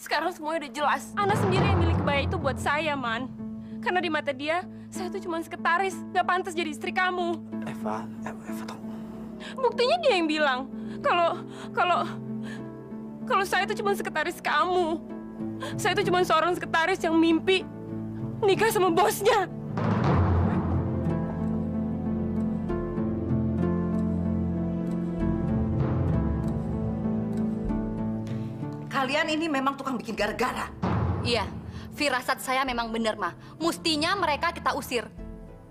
Sekarang semuanya udah jelas. Ana sendiri yang milih kebaya itu buat saya, Man. Karena di mata dia, saya tuh cuma sekretaris, gak pantas jadi istri kamu. Eva tolong. Buktinya dia yang bilang kalau saya itu cuma sekretaris kamu. Saya itu cuma seorang sekretaris yang mimpi nikah sama bosnya. Kalian ini memang tukang bikin gara-gara. Iya, firasat saya memang benar, Ma. Mustinya mereka kita usir.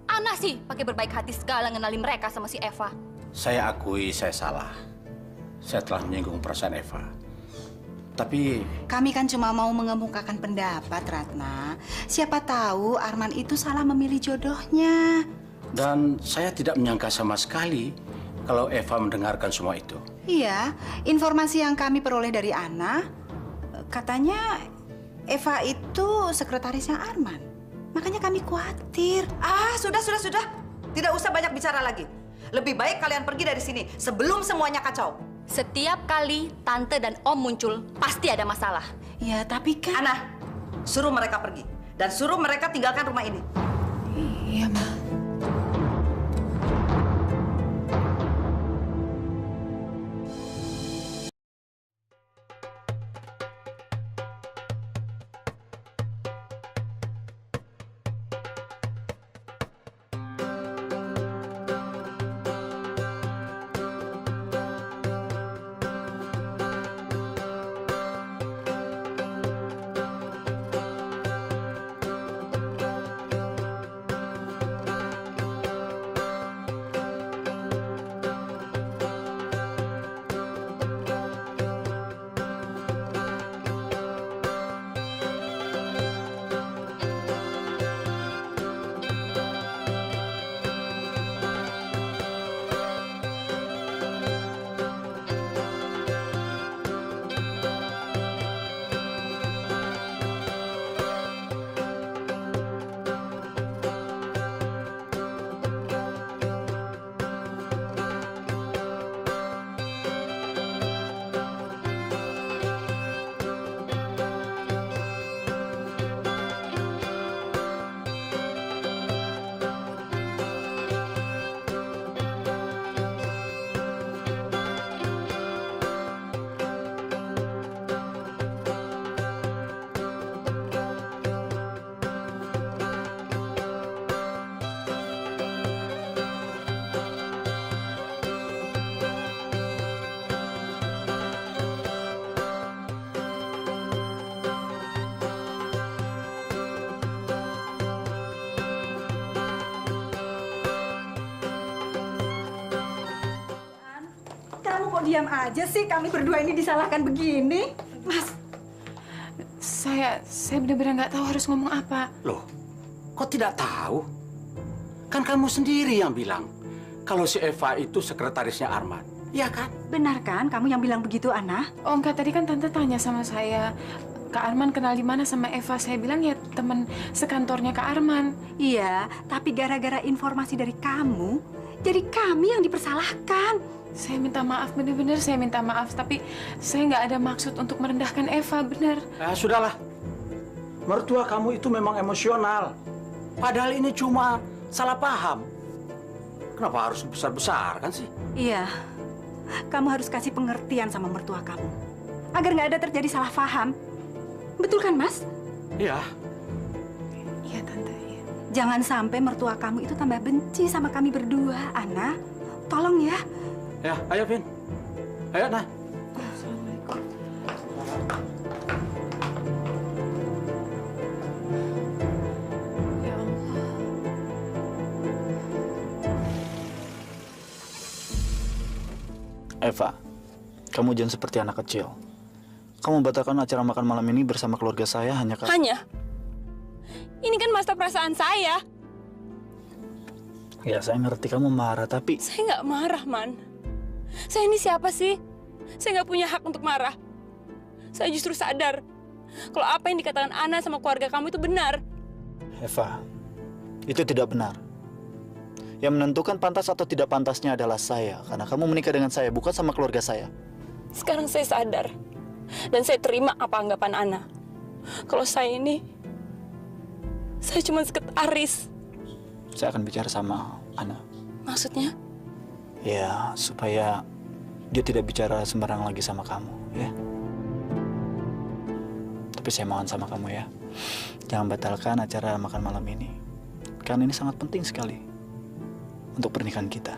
Ana sih pakai berbaik hati segala ngenalin mereka sama si Eva. Saya akui saya salah. Saya telah menyinggung perasaan Eva. Tapi Kami kan cuma mau mengemukakan pendapat, Ratna. Siapa tahu Arman itu salah memilih jodohnya. dan saya tidak menyangka sama sekali kalau Eva mendengarkan semua itu. Iya, informasi yang kami peroleh dari Ana, katanya Eva itu sekretarisnya Arman. Makanya kami khawatir. Sudah. Tidak usah banyak bicara lagi. Lebih baik kalian pergi dari sini sebelum semuanya kacau. Setiap kali Tante dan Om muncul, pasti ada masalah. Ya, tapi kan... Ana, suruh mereka pergi. Dan suruh mereka tinggalkan rumah ini. Iya, Ma. Kamu kok diam aja sih? Kami berdua ini disalahkan begini. Mas, saya benar-benar nggak tahu harus ngomong apa. Loh, kok tidak tahu? Kan kamu sendiri yang bilang kalau si Eva itu sekretarisnya Arman. Iya kan? Benar kan kamu yang bilang begitu, Ana? Oh enggak, tadi kan Tante tanya sama saya, Kak Arman kenal di mana sama Eva. Saya bilang ya teman sekantornya Kak Arman. Iya, tapi gara-gara informasi dari kamu, jadi kami yang dipersalahkan. Saya minta maaf, benar-benar saya minta maaf. Tapi saya nggak ada maksud untuk merendahkan Eva, benar. Sudahlah. Mertua kamu itu memang emosional. Padahal ini cuma salah paham. Kenapa harus besar-besar kan sih? Iya, kamu harus kasih pengertian sama mertua kamu. Agar nggak ada terjadi salah paham. Betul kan, Mas? Iya. Iya, Tante. Iya. Jangan sampai mertua kamu itu tambah benci sama kami berdua, Ana. Tolong ya. Ya, ayo Vin. Ayo, Nah. Assalamualaikum. Ya Allah. Eva, kamu jangan seperti anak kecil. Kamu batalkan acara makan malam ini bersama keluarga saya hanya karena... Hanya? Ini kan masa perasaan saya. Ya, saya ngerti kamu marah, tapi... Saya nggak marah, Man. Saya ini siapa sih? Saya nggak punya hak untuk marah. Saya justru sadar kalau apa yang dikatakan Ana sama keluarga kamu itu benar. Eva, itu tidak benar. Yang menentukan pantas atau tidak pantasnya adalah saya. Karena kamu menikah dengan saya, bukan sama keluarga saya. Sekarang saya sadar Dan saya terima apa anggapan Ana. Kalau saya cuma sekretaris. Saya akan bicara sama Ana. Maksudnya? Ya, supaya dia tidak bicara sembarang lagi sama kamu, ya. Tapi saya mohon sama kamu ya, jangan batalkan acara makan malam ini. Karena ini sangat penting sekali untuk pernikahan kita.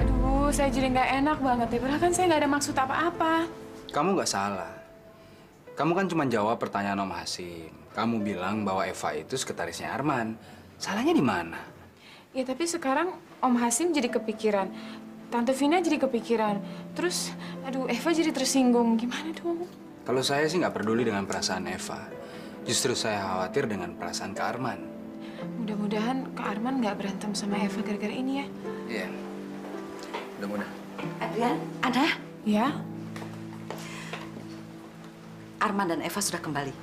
Aduh, saya jadi nggak enak banget ya. Padahal kan saya nggak ada maksud apa-apa. Kamu nggak salah. Kamu kan cuma jawab pertanyaan Om Hasim. Kamu bilang bahwa Eva itu sekretarisnya Arman. Salahnya di mana? Ya tapi sekarang Om Hasim jadi kepikiran. Tante Vina jadi kepikiran. Terus, aduh Eva jadi tersinggung. Gimana dong? Kalau saya sih nggak peduli dengan perasaan Eva. Justru saya khawatir dengan perasaan Kak Arman. Mudah-mudahan Kak Arman nggak berantem sama Eva gara-gara ini ya. Iya. Mudah-mudahan. Adrian, Ana, Ya? Arman dan Eva sudah kembali.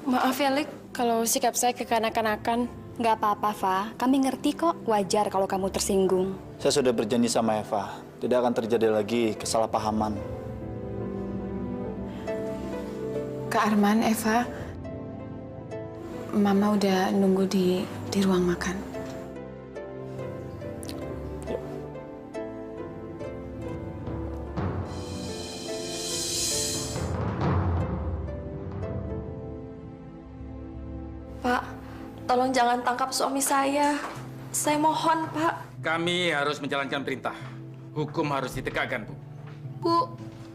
Maaf ya, Lik, kalau sikap saya kekanak-kanakan. Nggak apa-apa, Fa. Kami ngerti kok. Wajar kalau kamu tersinggung. Saya sudah berjanji sama Eva, tidak akan terjadi lagi kesalahpahaman. Kak Arman, Eva, Mama udah nunggu di ruang makan. Pak, tolong jangan tangkap suami saya. Saya mohon, Pak. Kami harus menjalankan perintah. Hukum harus ditegakkan, Bu. Bu,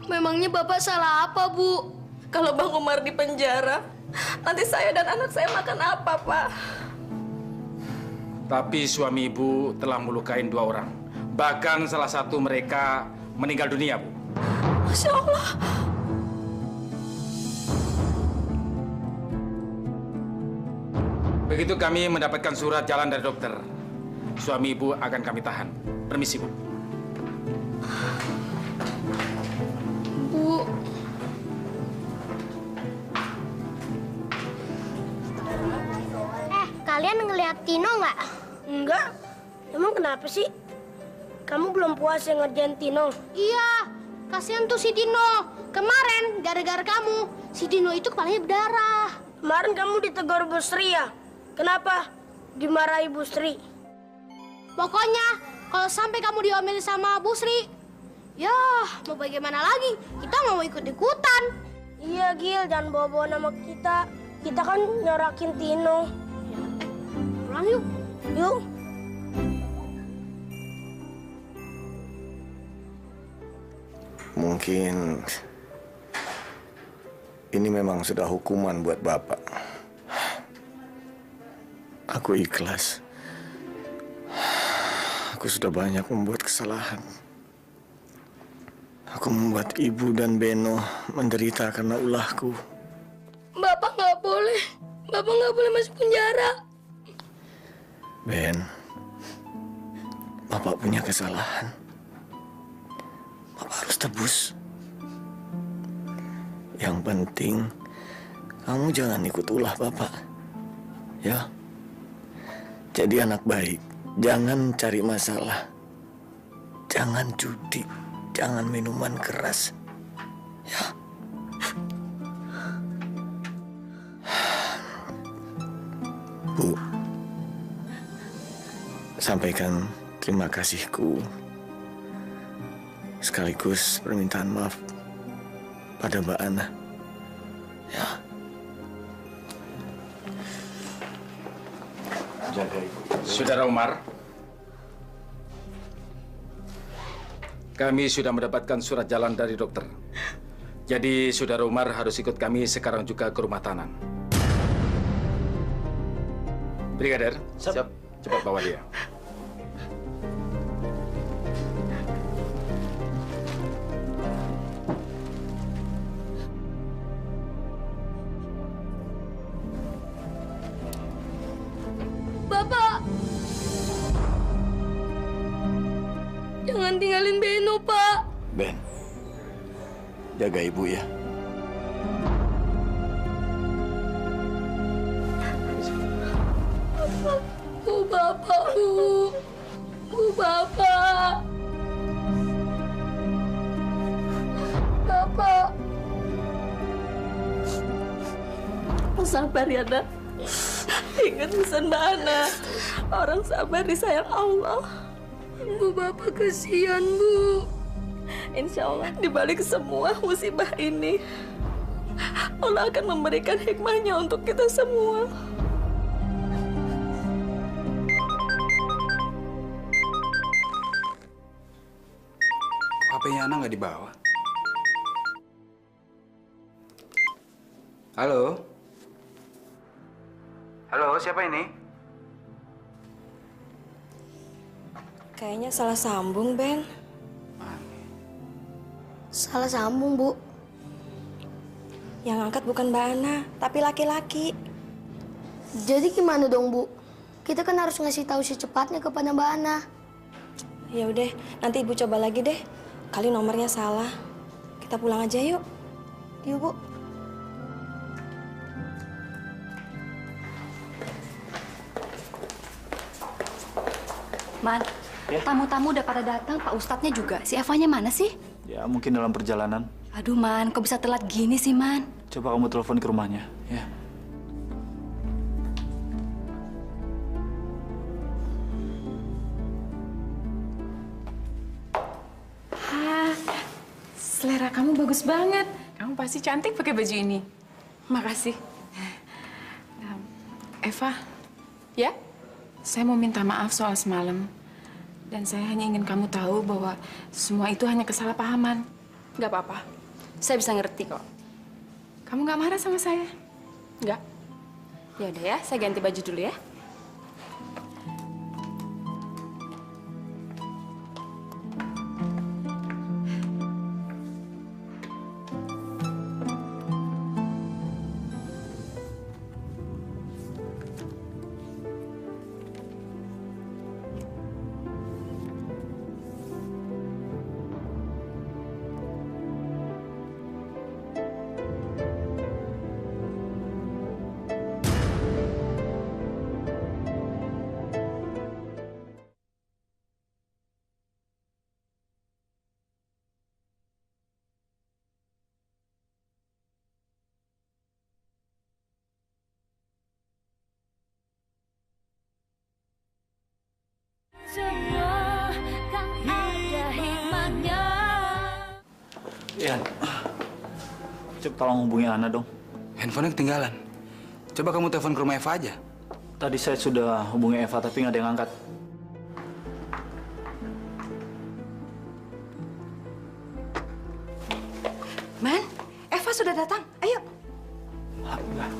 memangnya Bapak salah apa, Bu? Kalau Bang Umar di penjara, nanti saya dan anak saya makan apa, Pak? Tapi suami Ibu telah melukai 2 orang. Bahkan salah satu mereka meninggal dunia, Bu. Masya Allah. Begitu kami mendapatkan surat jalan dari dokter, suami Ibu akan kami tahan. Permisi, Bu. Bu. Kalian ngeliat Tino nggak? Enggak. Emang kenapa sih? Kamu belum puas yang ngerjain Tino? Iya. Kasihan tuh si Tino. Kemarin gara-gara kamu, si Tino itu kepalanya berdarah. Kemarin kamu ditegur Bu Sri ya? Kenapa? Dimarahi Bu Sri. Pokoknya kalau sampai kamu diomelin sama Bu Sri, ya mau bagaimana lagi? Kita nggak mau ikut-ikutan. Iya Gil, jangan bawa-bawa nama kita. Kita kan nyorakin Tino. Pulang yuk. Yuk. Mungkin ini memang sudah hukuman buat Bapak. Aku ikhlas. Aku sudah banyak membuat kesalahan. Aku membuat Ibu dan Beno menderita karena ulahku. Bapak nggak boleh. Bapak nggak boleh masuk penjara. Ben, Bapak punya kesalahan. Bapak harus tebus. Yang penting, kamu jangan ikut ulah Bapak. Ya? Jadi anak baik. Jangan cari masalah. Jangan judi. Jangan minuman keras. Ya? Bu, sampaikan terima kasihku sekaligus permintaan maaf pada Mbak Ana. Ya. Jaga Ibu. Saudara Umar, kami sudah mendapatkan surat jalan dari dokter. Jadi Saudara Umar harus ikut kami sekarang juga ke rumah tahanan. Brigadir, siap. Cepat bawa dia. Bapak. Jangan tinggalin Beno, Pak. Ben, Jaga ibu ya. Bu Bapak, Bu. Bu Bapak. Bapak. Sabar ya, Nak. Ingat pesan Mbak Ana. Orang sabar disayang Allah. Bu Bapak kasihan, Bu. Insya Allah di balik semua musibah ini, Allah akan memberikan hikmahnya untuk kita semua. HP-nya Ana nggak dibawa. Halo? Halo, siapa ini? Kayaknya salah sambung, Ben. Salah sambung, Bu. Yang angkat bukan Mbak Ana, tapi laki-laki. Jadi gimana dong, Bu? Kita kan harus ngasih tahu secepatnya kepada Mbak Ana. Ya udah, nanti Ibu coba lagi deh. Kali nomornya salah. Kita pulang aja yuk. Yuk, Bu. Man, tamu-tamu udah pada datang, Pak Ustadznya juga. Si Evanya mana sih? Ya, mungkin dalam perjalanan. Aduh, Man, kok bisa telat gini sih, Man? Coba kamu telepon ke rumahnya, ya. Selera kamu bagus banget. Kamu pasti cantik pakai baju ini. Makasih. Eva, ya? Saya mau minta maaf soal semalam. Dan saya hanya ingin kamu tahu bahwa semua itu hanya kesalahpahaman. Nggak apa-apa. Saya bisa ngerti kok. Kamu nggak marah sama saya? Nggak? Ya udah ya, saya ganti baju dulu ya. Semua kan ada hikmahnya. Ian, coba tolong hubungi Ana dong. Handphonenya ketinggalan. Coba kamu telepon ke rumah Eva aja. Tadi saya sudah hubungi Eva, tapi nggak ada yang angkat. Man, Eva sudah datang. Ayo. Alhamdulillah.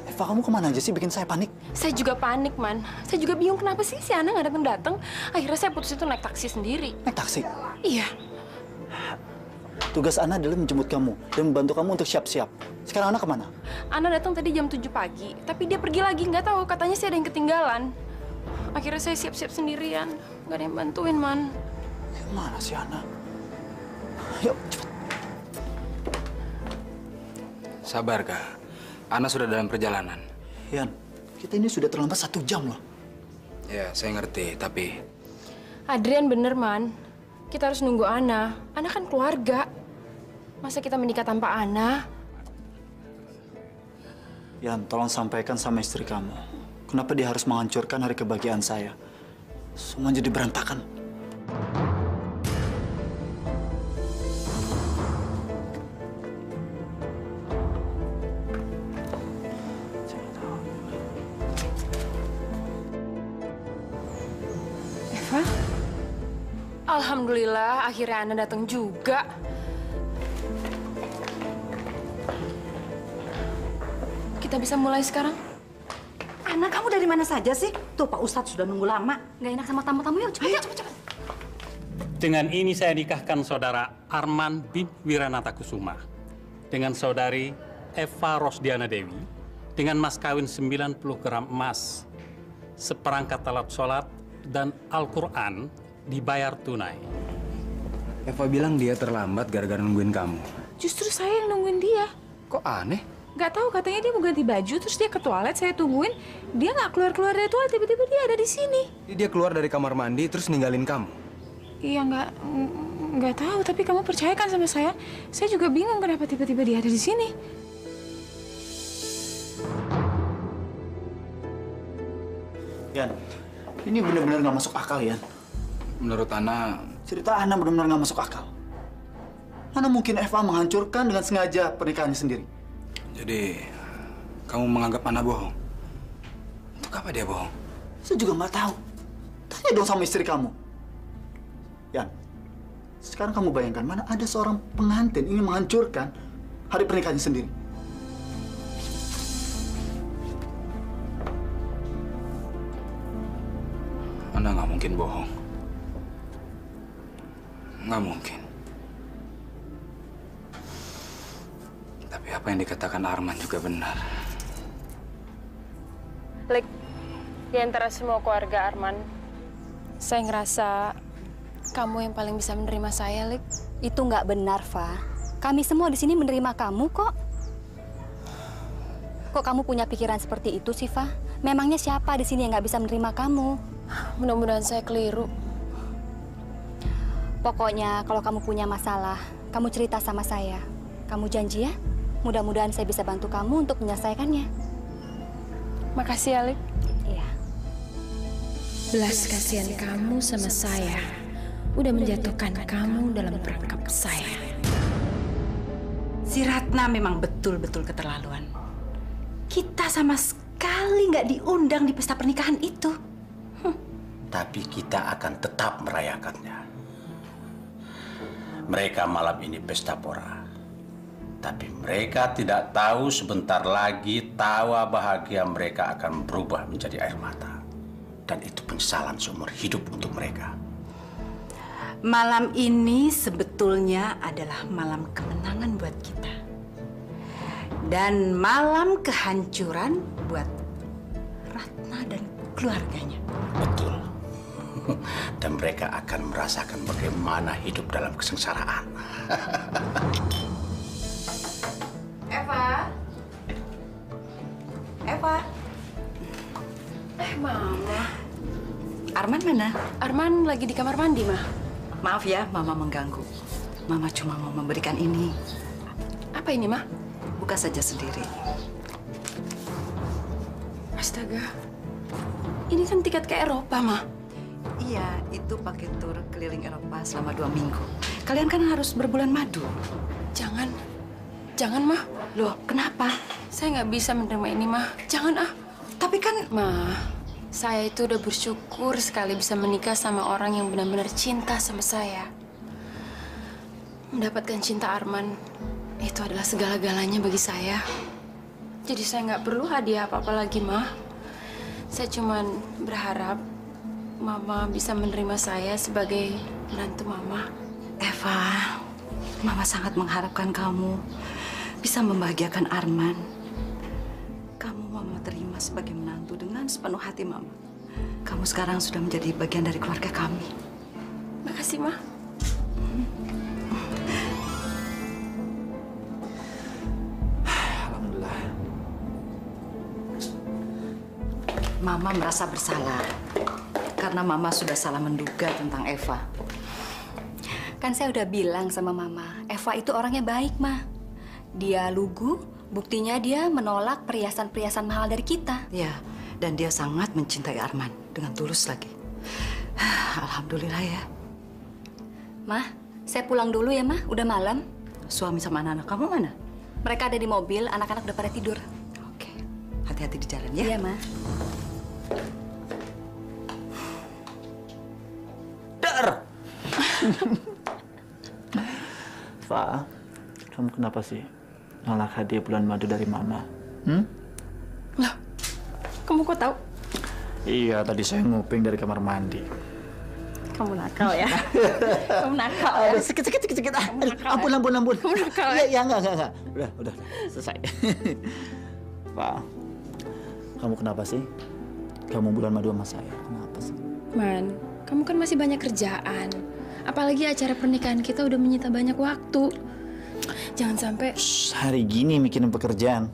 Eva, kamu kemana aja sih bikin saya panik? Saya juga panik, Man. Saya juga bingung kenapa sih si Ana nggak datang-datang. Akhirnya saya putus itu naik taksi sendiri. Naik taksi? Iya. Tugas Ana adalah menjemput kamu dan membantu kamu untuk siap-siap. Sekarang Ana kemana? Ana datang tadi jam 7 pagi, tapi dia pergi lagi, nggak tahu. Katanya sih ada yang ketinggalan. Akhirnya saya siap-siap sendirian. Nggak ada yang bantuin, Man. Gimana sih Ana? Yuk, cepat. Sabar, Kak. Ana sudah dalam perjalanan. Ian, kita ini sudah terlambat 1 jam loh. Ya, saya ngerti, tapi... Adrian bener, Man. Kita harus nunggu Ana. Ana kan keluarga. Masa kita menikah tanpa Ana? Ian, tolong sampaikan sama istri kamu. Kenapa dia harus menghancurkan hari kebahagiaan saya? Semua jadi berantakan. Eva? Alhamdulillah, akhirnya Ana datang juga. Kita bisa mulai sekarang? Anak kamu dari mana saja sih? Tuh Pak Ustadz sudah nunggu lama. Nggak enak sama tamu-tamu, yuk cepet, cepet. Dengan ini saya nikahkan saudara Arman bin Wiranata Kusuma dengan saudari Eva Rosdiana Dewi dengan mas kawin 90 gram emas, seperangkat alat sholat, dan Al-Quran dibayar tunai. Eva bilang dia terlambat gara-gara nungguin kamu. Justru saya yang nungguin dia. Kok aneh? Nggak tahu, katanya dia mau ganti baju, terus dia ke toilet, saya tungguin. Dia nggak keluar-keluar dari toilet, tiba-tiba dia ada di sini. Dia keluar dari kamar mandi terus ninggalin kamu. Iya, nggak tahu, tapi kamu percayakan sama saya. Saya juga bingung kenapa tiba-tiba dia ada di sini. Yan, ini benar-benar nggak masuk akal, Yan. Menurut Ana, cerita Ana benar-benar nggak masuk akal. Mana mungkin Eva menghancurkan dengan sengaja pernikahannya sendiri? jadi kamu menganggap Ana bohong? Untuk apa dia bohong? Saya juga nggak tahu. Tanya dong sama istri kamu. Yan, sekarang kamu bayangkan mana ada seorang pengantin ingin menghancurkan hari pernikahannya sendiri. Ana nggak mungkin bohong. Nggak mungkin. Tapi apa yang dikatakan Arman juga benar. Lik, di antara semua keluarga Arman, saya ngerasa kamu yang paling bisa menerima saya, Lik. Itu nggak benar, Fa. Kami semua di sini menerima kamu kok. Kok kamu punya pikiran seperti itu sih, Fa? Memangnya siapa di sini yang nggak bisa menerima kamu? Mudah-mudahan saya keliru. Pokoknya kalau kamu punya masalah, kamu cerita sama saya. Kamu janji ya? Mudah-mudahan saya bisa bantu kamu untuk menyelesaikannya. Makasih ya, Lik. Iya. Belas kasihan kamu sama saya udah menjatuhkan kamu dalam perangkap saya. Si Ratna memang betul-betul keterlaluan. Kita sama sekali nggak diundang di pesta pernikahan itu. Tapi kita akan tetap merayakannya. Mereka malam ini pesta pora. Tapi mereka tidak tahu sebentar lagi tawa bahagia mereka akan berubah menjadi air mata. Dan itu penyesalan seumur hidup untuk mereka. Malam ini sebetulnya adalah malam kemenangan buat kita. Dan malam kehancuran buat Ratna dan keluarganya. Betul. Dan mereka akan merasakan bagaimana hidup dalam kesengsaraan. Eva. Eva. Mama. Arman mana? Arman lagi di kamar mandi, Ma. Maaf ya, Mama mengganggu. Mama cuma mau memberikan ini. Apa ini, Ma? Buka saja sendiri. Astaga. Ini kan tiket ke Eropa, Ma. Iya, itu paket tur keliling Eropa selama 2 minggu. Kalian kan harus berbulan madu. Jangan. Jangan, Ma. Loh, kenapa? Saya nggak bisa menerima ini, Ma. Jangan, ah. Tapi kan... Ma, saya itu udah bersyukur sekali bisa menikah sama orang yang benar-benar cinta sama saya. Mendapatkan cinta Arman, itu adalah segala-galanya bagi saya. Jadi saya nggak perlu hadiah apa-apa lagi, Ma. Saya cuman berharap Mama bisa menerima saya sebagai menantu Mama. Eva, Mama sangat mengharapkan kamu bisa membahagiakan Arman. Kamu Mama terima sebagai menantu dengan sepenuh hati Mama. Kamu sekarang sudah menjadi bagian dari keluarga kami. Makasih, Ma. Alhamdulillah. Mama merasa bersalah karena Mama sudah salah menduga tentang Eva. Kan saya udah bilang sama Mama, Eva itu orangnya baik, Ma. Dia lugu, buktinya dia menolak perhiasan-perhiasan mahal dari kita. Ya, dan dia sangat mencintai Arman dengan tulus lagi. Alhamdulillah ya. Ma, saya pulang dulu ya, Ma. Udah malam. Suami sama anak-anak kamu mana? Mereka ada di mobil, anak-anak udah pada tidur. Oke, hati-hati di jalan ya. Iya, Ma. Fa, kamu kenapa sih nolak hadiah bulan madu dari Mama? Loh, kamu kok tahu? Iya, tadi saya nguping dari kamar mandi. Kamu nakal ya? Kamu nakal ya? Aduh, sikit. Ampun. Kamu nakal ya? Ya, enggak. Udah, selesai. Fa, kamu kenapa sih? Kamu bulan madu sama saya, kenapa sih? Man, Kamu kan masih banyak kerjaan. Apalagi acara pernikahan kita udah menyita banyak waktu. Jangan sampai... Hari gini mikirin pekerjaan.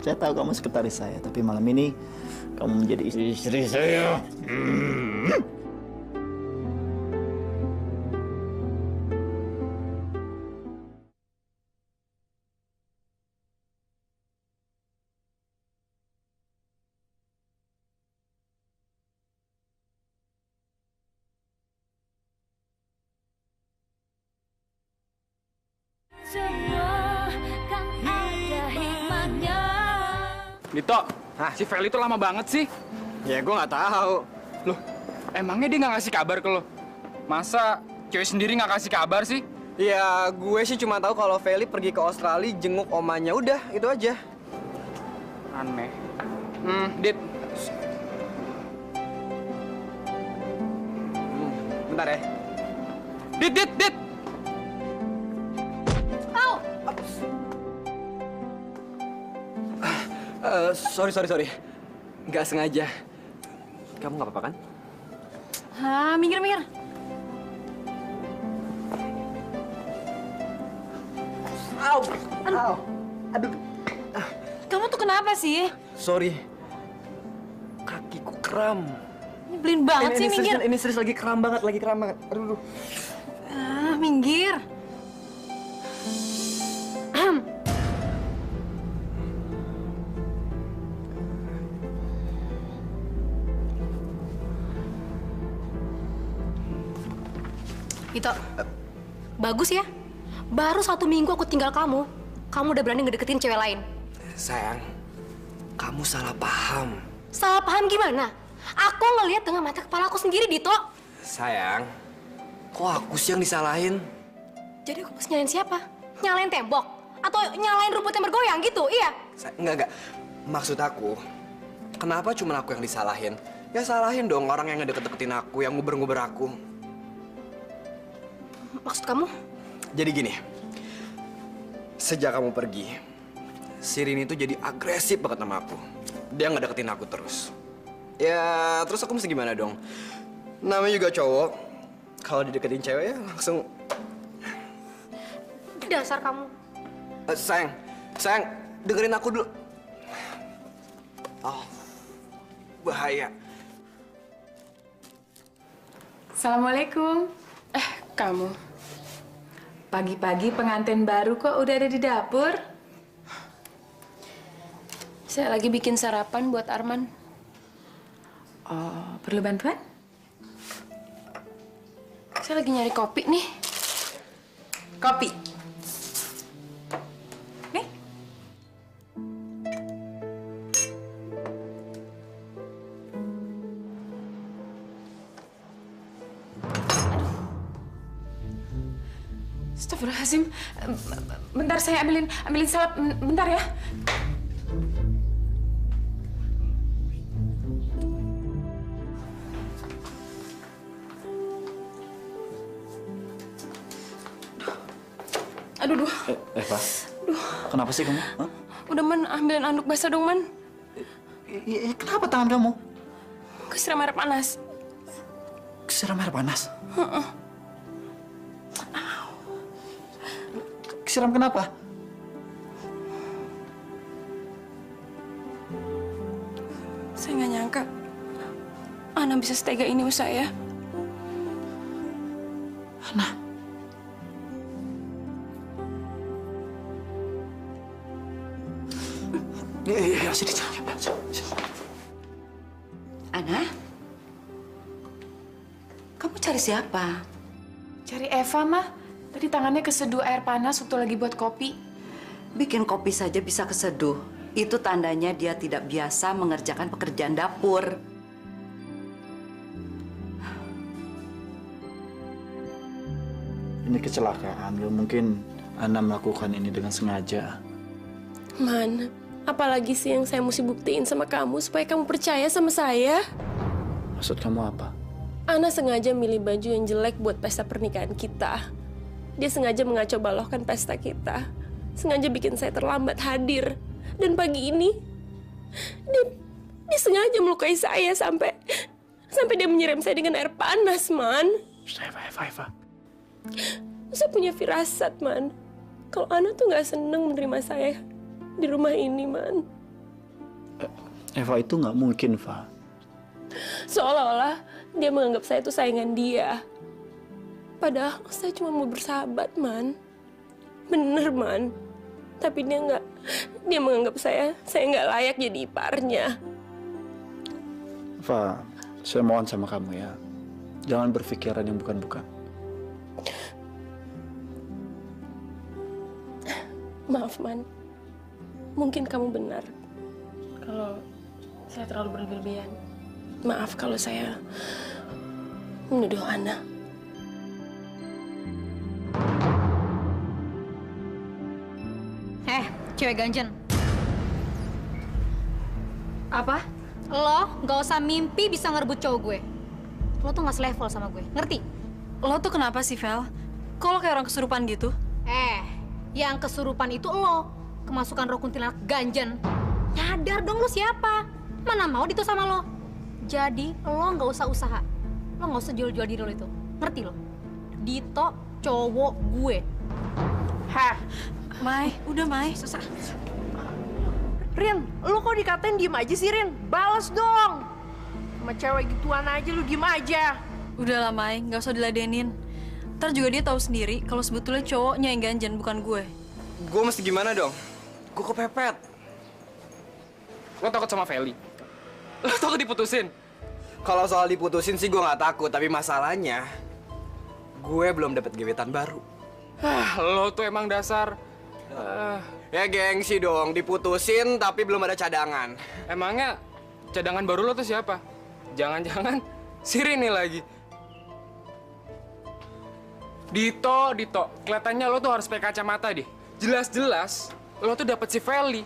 Saya tahu kamu sekretaris saya, tapi malam ini kamu menjadi istri saya. Dito, si Feli itu lama banget sih. Ya gue nggak tahu. Loh, emangnya dia nggak ngasih kabar ke lo? Masa cewek sendiri nggak kasih kabar sih? Ya gue sih cuma tahu kalau Feli pergi ke Australia jenguk omanya, udah itu aja. Aneh. Dit. Bentar ya. Dit. Sorry. Nggak sengaja. Kamu nggak apa-apa kan? Minggir. Aduh. Kamu tuh kenapa sih? Sorry. Kakiku kram. Nyebelin banget sih, minggir. Ini serius lagi kram banget. Aduh. Minggir. Ito, bagus ya. Baru 1 minggu aku tinggal kamu udah berani ngedeketin cewek lain. Sayang, kamu salah paham. Salah paham gimana? Aku ngelihat dengan mata kepala aku sendiri, Dito. Sayang, kok aku sih yang disalahin? Jadi aku harus nyalain siapa? Nyalain tembok? Atau nyalain rumput yang bergoyang gitu, iya? Enggak. Maksud aku, kenapa cuma aku yang disalahin? Ya salahin dong orang yang ngedeket-deketin aku, yang nguber-nguber aku. Maksud kamu? Jadi gini, sejak kamu pergi, si Rini tuh jadi agresif banget sama aku. Dia ngedeketin aku terus. Ya, terus aku mesti gimana dong? Namanya juga cowok, kalau dideketin cewek ya langsung... Dasar kamu. Sayang, dengerin aku dulu. Oh, bahaya. Assalamualaikum. Kamu. Pagi-pagi pengantin baru kok udah ada di dapur? Saya lagi bikin sarapan buat Arman. Oh, perlu bantuan? Saya lagi nyari kopi nih. Kopi. Nih. Astagfirullahaladzim. Bentar, saya ambilin salap. Bentar ya. Aduh. Eva, kenapa sih kamu? Hah? Udah, Man, ambilin anduk basah dong, Man. Kenapa tangan kamu? Kesiram air panas. Kesiram air panas? Kesiram kenapa? Saya nggak nyangka Ana bisa setega ini sama saya. Ana? Iya, sini. Ana? Kamu cari siapa? Cari Eva, Mah. Tadi tangannya keseduh air panas waktu lagi buat kopi. Bikin kopi saja bisa keseduh. Itu tandanya dia tidak biasa mengerjakan pekerjaan dapur. Ini kecelakaan, gak mungkin Ana melakukan ini dengan sengaja. Man, apalagi sih yang saya mesti buktiin sama kamu supaya kamu percaya sama saya? Maksud kamu apa? Ana sengaja milih baju yang jelek buat pesta pernikahan kita. Dia sengaja mengacau balohkan pesta kita. Sengaja bikin saya terlambat hadir. Dan pagi ini, dia sengaja melukai saya sampai Sampai dia menyiram saya dengan air panas, Man. Eva. Saya punya firasat, Man. Kalau Ana tuh nggak seneng menerima saya di rumah ini, Man. Eva itu nggak mungkin, Fa. Seolah-olah dia menganggap saya itu saingan dia. Padahal saya cuma mau bersahabat, Man. Bener, Man. Tapi dia menganggap saya nggak layak jadi iparnya. Fa, saya mohon sama kamu ya. Jangan berpikiran yang bukan-bukan. Maaf, Man. Mungkin kamu benar. Kalau saya terlalu berlebihan. Maaf kalau saya menuduh Ana. Cewek ganjen. Apa? Lo nggak usah mimpi bisa ngerebut cowok gue. Lo tuh nggak selevel sama gue, ngerti? Lo tuh kenapa sih, Vel? Kok lo kayak orang kesurupan gitu? Yang kesurupan itu lo. Kemasukan roh kuntilanak ganjen. Nyadar dong lo siapa? Mana mau Dito sama lo? Jadi lo nggak usah usaha. Lo nggak usah jual-jual diri lo itu. Ngerti lo? Dito cowok gue. Mai, udah Mai. Susah. Rin, lu kok dikatain diem aja sih, Rin? Balas dong! Sama cewek gituan aja, lu diem aja. Udahlah Mai, nggak usah diladenin. Ntar juga dia tahu sendiri kalau sebetulnya cowoknya yang ganjen, bukan gue. Gue mesti gimana dong? Gue kepepet. Lo takut sama Feli? Lo takut diputusin? Kalau soal diputusin sih gue nggak takut, tapi masalahnya gue belum dapet gebetan baru. Lo tuh emang dasar... Ya gengsi dong, diputusin tapi belum ada cadangan. Emangnya cadangan baru lo tuh siapa? Jangan-jangan Siri nih lagi. Dito, kelihatannya lo tuh harus pakai kacamata deh. Jelas-jelas lo tuh dapet si Feli.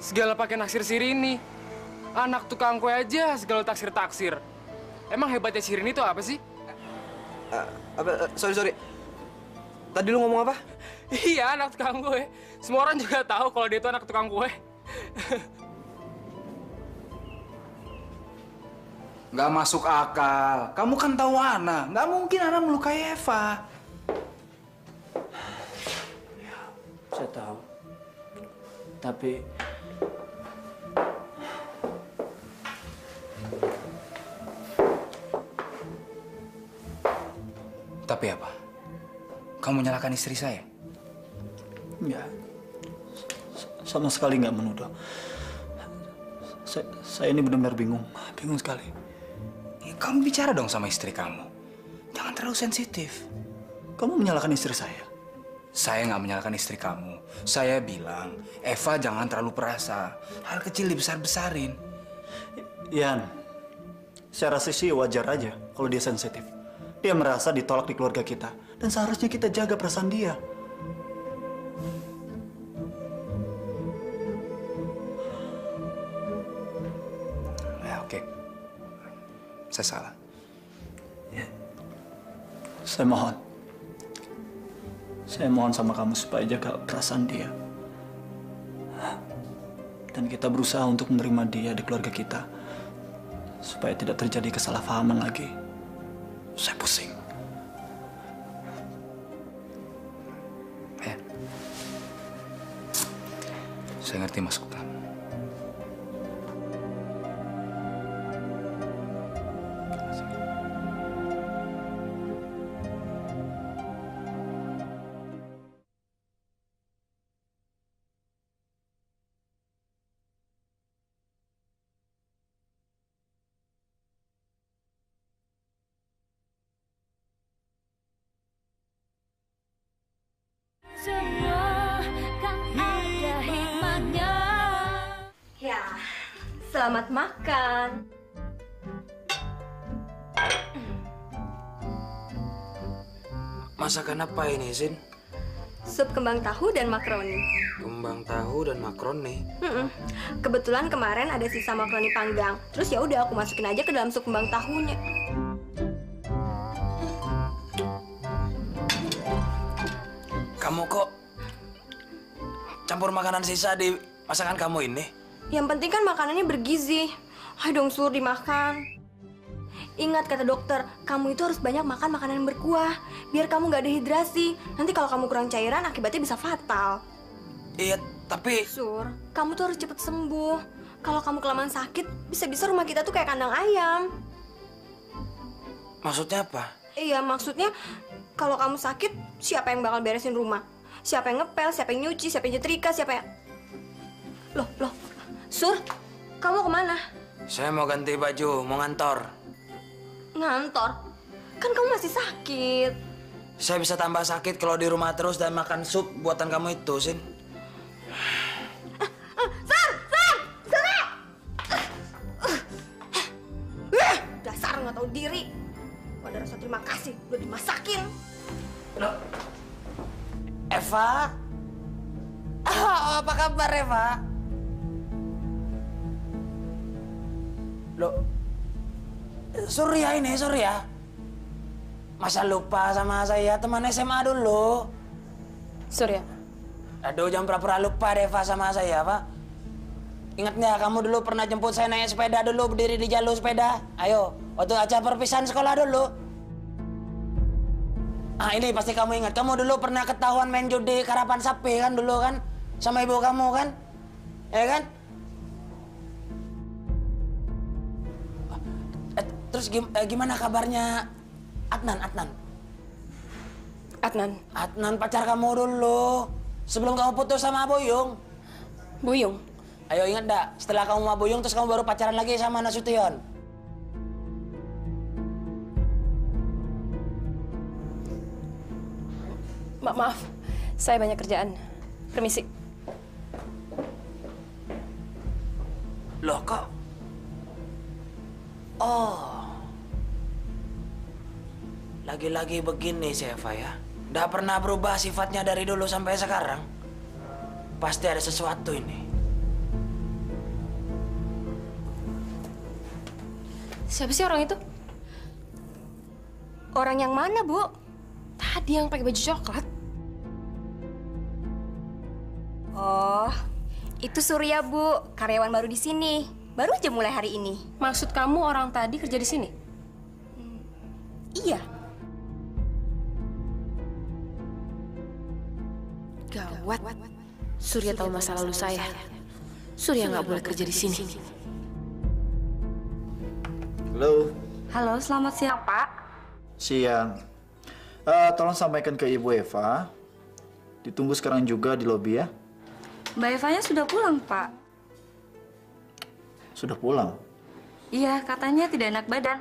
Segala pakai naksir Siri ini. Anak tukang kue aja segala taksir-taksir. Emang hebatnya Siri ini tuh apa sih? Sorry. Tadi lu ngomong apa? Iya, anak tukang kue. Semua orang juga tahu kalau dia tuh anak tukang kue. Nggak masuk akal. Kamu kan tahu Ana. Nggak mungkin Ana melukai Eva. Saya tahu. Tapi... Tapi apa? Kamu menyalahkan istri saya? Enggak. Sama sekali nggak menuduh. Saya ini benar-benar bingung. Bingung sekali. Kamu bicara dong sama istri kamu. Jangan terlalu sensitif. Kamu menyalahkan istri saya? Saya nggak menyalahkan istri kamu. Saya bilang, Eva jangan terlalu perasa. Hal kecil dibesar-besarin. Yan, saya rasa sih wajar aja kalau dia sensitif. Dia merasa ditolak di keluarga kita. Dan seharusnya kita jaga perasaan dia. Ya, oke. Saya salah. Ya. Saya mohon sama kamu supaya jaga perasaan dia. Dan kita berusaha untuk menerima dia di keluarga kita. Supaya tidak terjadi kesalahpahaman lagi. Saya pusing. Ya. Saya ngerti maksud kamu. Semua kan ada hikmahnya. Ya, selamat makan. Masakan apa ini, Sin? Sup kembang tahu dan makaroni. Kembang tahu dan makaroni. Kebetulan kemarin ada sisa makaroni panggang. Terus ya udah aku masukin aja ke dalam sup kembang tahunya. Kamu kok campur makanan sisa di masakan kamu ini? Yang penting kan makanannya bergizi. Ayo dong Sur, dimakan. Ingat kata dokter, kamu itu harus banyak makan makanan yang berkuah. Biar kamu nggak dehidrasi. Nanti kalau kamu kurang cairan, akibatnya bisa fatal. Iya, tapi... Sur, kamu tuh harus cepet sembuh. Kalau kamu kelamaan sakit, bisa-bisa rumah kita tuh kayak kandang ayam. Maksudnya apa? Iya, maksudnya kalau kamu sakit, siapa yang bakal beresin rumah? Siapa yang ngepel, siapa yang nyuci, siapa yang nyetrika, siapa yang... Loh, Sur, kamu kemana? Saya mau ganti baju, mau ngantor. Ngantor? Kan kamu masih sakit. Saya bisa tambah sakit kalau di rumah terus dan makan sup buatan kamu itu, Sin. Dasar nggak tahu diri. Gak ada rasa terima kasih, udah dimasakin. Loh, Eva? Apa kabar, Eva? Loh, Surya ini, Surya. Masa lupa sama saya, teman SMA dulu. Surya. Aduh, jangan pura-pura lupa deh, Eva, sama saya, Pak. Ingat nggak, kamu dulu pernah jemput saya naik sepeda dulu, berdiri di jalur sepeda? Ayo, waktu acara perpisahan sekolah dulu. Ah, ini pasti kamu ingat. Kamu dulu pernah ketahuan main judi karapan sapi kan dulu kan? Sama ibu kamu kan? Ya kan? Terus gimana kabarnya Adnan? Adnan pacar kamu dulu. Sebelum kamu putus sama Buyung. Buyung? Ayo ingat dak, setelah kamu sama Buyung terus kamu baru pacaran lagi sama Nasution. Maaf, saya banyak kerjaan. Permisi. Loh kok? Oh. Lagi-lagi begini si Eva ya. Nggak pernah berubah sifatnya dari dulu sampai sekarang. Pasti ada sesuatu ini. Siapa sih orang itu? Orang yang mana, Bu? Tadi yang pakai baju coklat. Oh, itu Surya, Bu. Karyawan baru di sini. Baru aja mulai hari ini. Maksud kamu orang tadi kerja di sini? Iya. Gawat. Surya tahu masa lalu saya. Surya nggak boleh kerja di sini. Halo. Halo, selamat siang, Pak. Siang. Tolong sampaikan ke Ibu Eva. Ditunggu sekarang juga di lobi ya. Mbak Evanya sudah pulang, Pak. Sudah pulang? Iya, katanya tidak enak badan.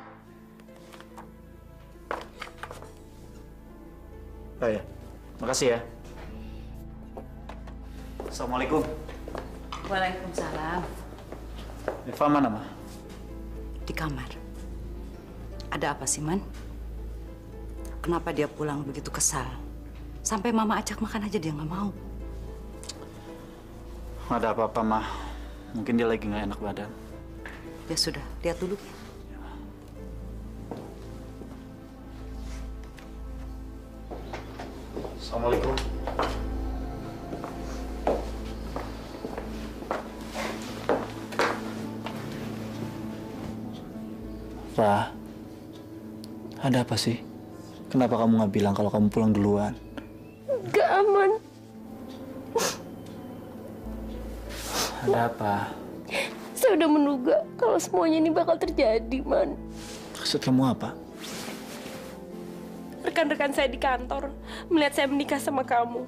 Oh ya, makasih ya. Assalamualaikum. Waalaikumsalam. Eva mana, Ma? Di kamar. Ada apa sih, Man? Kenapa dia pulang begitu kesal? Sampai Mama ajak makan aja dia nggak mau. Nggak ada apa-apa, Ma. Mungkin dia lagi nggak enak badan. Ya sudah, lihat dulu. Assalamualaikum. Pa, ada apa sih? Kenapa kamu nggak bilang kalau kamu pulang duluan? Gak aman. Ada apa? Saya udah menduga kalau semuanya ini bakal terjadi, Man. Maksud kamu apa? Rekan-rekan saya di kantor melihat saya menikah sama kamu.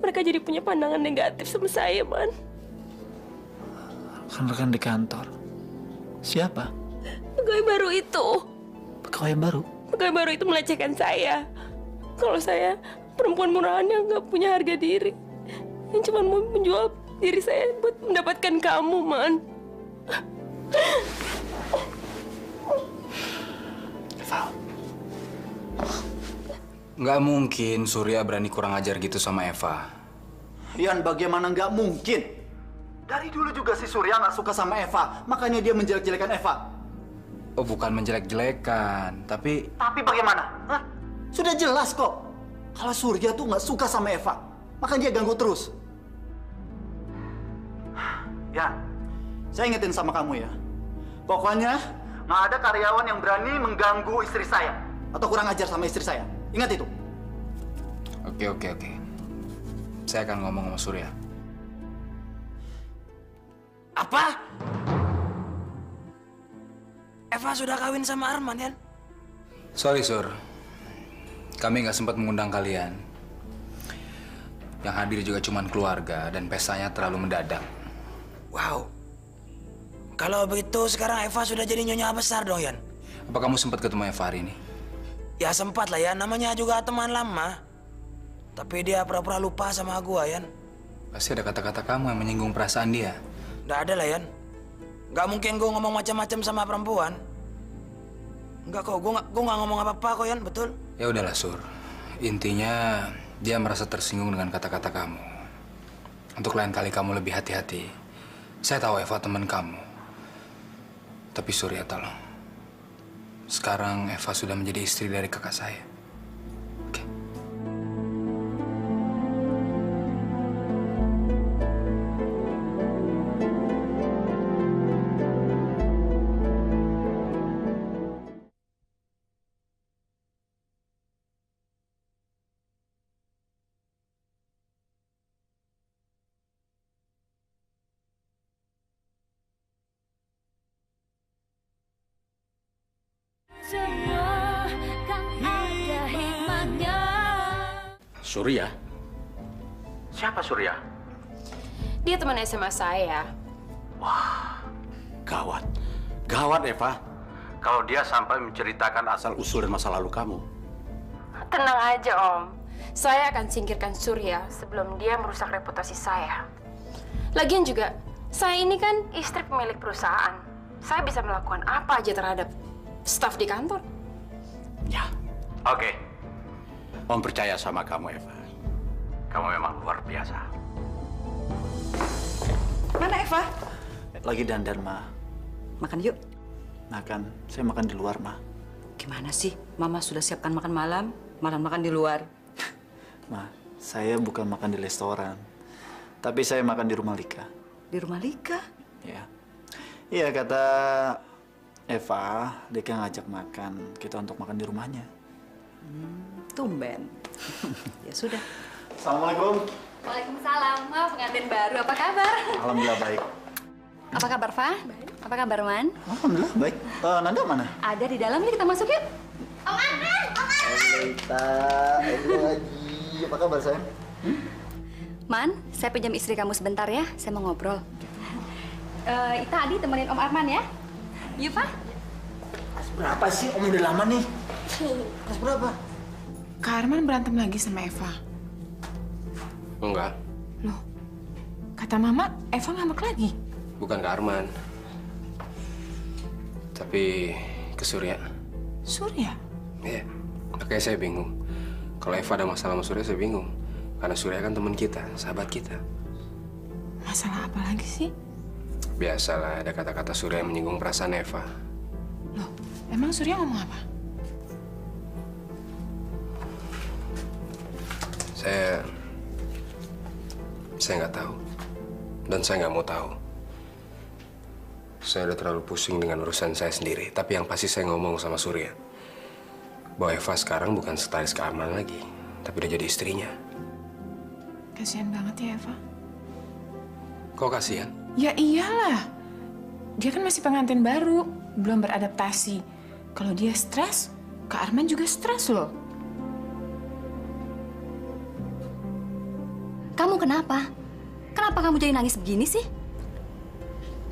Mereka jadi punya pandangan negatif sama saya, Man. Rekan-rekan di kantor? Siapa? Pegawai baru itu. Pegawai baru? Pegawai baru itu melecehkan saya. Kalau saya perempuan murahan yang nggak punya harga diri. Yang cuma mau menjual diri saya buat mendapatkan kamu, Man. Val. Nggak mungkin Surya berani kurang ajar gitu sama Eva. Yan, bagaimana nggak mungkin? Dari dulu juga si Surya nggak suka sama Eva. Makanya dia menjelek-jelekan Eva. Oh, bukan menjelek-jelekan, tapi... Tapi bagaimana? Hah? Sudah jelas kok. Kalau Surya tuh nggak suka sama Eva. Makanya dia ganggu terus. Ya, saya ingetin sama kamu ya. Pokoknya nggak ada karyawan yang berani mengganggu istri saya atau kurang ajar sama istri saya. Ingat itu. Oke. Saya akan ngomong sama Surya. Apa? Eva sudah kawin sama Arman, Yan? Sorry, Sur. Kami nggak sempat mengundang kalian. Yang hadir juga cuma keluarga dan pestanya terlalu mendadak. Wow. Kalau begitu sekarang Eva sudah jadi nyonya besar dong, Yan? Apa kamu sempat ketemu Eva hari ini? Ya sempat lah, Yan. Namanya juga teman lama. Tapi dia pura-pura lupa sama gua, Yan. Pasti ada kata-kata kamu yang menyinggung perasaan dia. Nggak ada lah, Yan. Nggak mungkin gua ngomong macam-macam sama perempuan. Nggak kok, gua nggak ngomong apa-apa kok, Yan, betul? Ya udahlah, Sur. Intinya dia merasa tersinggung dengan kata-kata kamu. Untuk lain kali kamu lebih hati-hati. Saya tahu Eva teman kamu. Tapi Surya tolong. Sekarang Eva sudah menjadi istri dari kakak saya. Semua kan ada hikmahnya. Surya? Siapa Surya? Dia teman SMA saya. Gawat. Gawat, Eva. Kalau dia sampai menceritakan asal-usul dan masa lalu kamu. Tenang aja, Om. Saya akan singkirkan Surya sebelum dia merusak reputasi saya. Lagian juga, saya ini kan istri pemilik perusahaan. Saya bisa melakukan apa aja terhadap staf di kantor. Oke. Om percaya sama kamu, Eva. Kamu memang luar biasa. Mana Eva? Lagi dandan, Ma. Makan yuk. Makan. Saya makan di luar, Ma. Gimana sih? Mama sudah siapkan makan malam, malah makan di luar. Ma, saya bukan makan di restoran. Tapi saya makan di rumah Lika. Di rumah Lika? Ya. Iya, kata Eva, Lika ngajak makan kita untuk makan di rumahnya. Tumben. Ya sudah. Assalamualaikum. Waalaikumsalam. Ma, pengantin baru. Apa kabar? Alhamdulillah baik. Apa kabar, Fa? Apa kabar, Man? Alhamdulillah baik. Nanda mana? Ada di dalam. Ini kita masuk yuk. Om Arman! Lita, lagi. Apa kabar, sayang? Man, saya pinjam istri kamu sebentar ya. Saya mau ngobrol. Ita, Adi temenin Om Arman ya. Yuk, Pak. Berapa sih? Om udah lama nih. Kelas berapa? Kak Arman berantem lagi sama Eva. Enggak, Loh, kata Mama, Eva ngambek lagi. bukan ke Arman. Tapi ke Surya. Surya? Iya, makanya saya bingung. Kalau Eva ada masalah sama Surya, saya bingung. Karena Surya kan teman kita, sahabat kita. Masalah apa lagi sih? Biasalah ada kata-kata Surya yang menyinggung perasaan Eva. Loh, emang Surya ngomong apa? Saya nggak tahu. Dan saya nggak mau tahu. Saya udah terlalu pusing dengan urusan saya sendiri. Tapi yang pasti saya ngomong sama Surya. Bahwa Eva sekarang bukan sekretaris Kak Arman lagi. Tapi udah jadi istrinya. Kasihan banget ya Eva. Kok kasihan? Ya iyalah. Dia kan masih pengantin baru. Belum beradaptasi. Kalau dia stres, Kak Arman juga stres loh. Kamu kenapa? Kenapa kamu jadi nangis begini sih?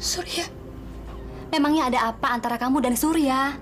Surya. Memangnya ada apa antara kamu dan Surya?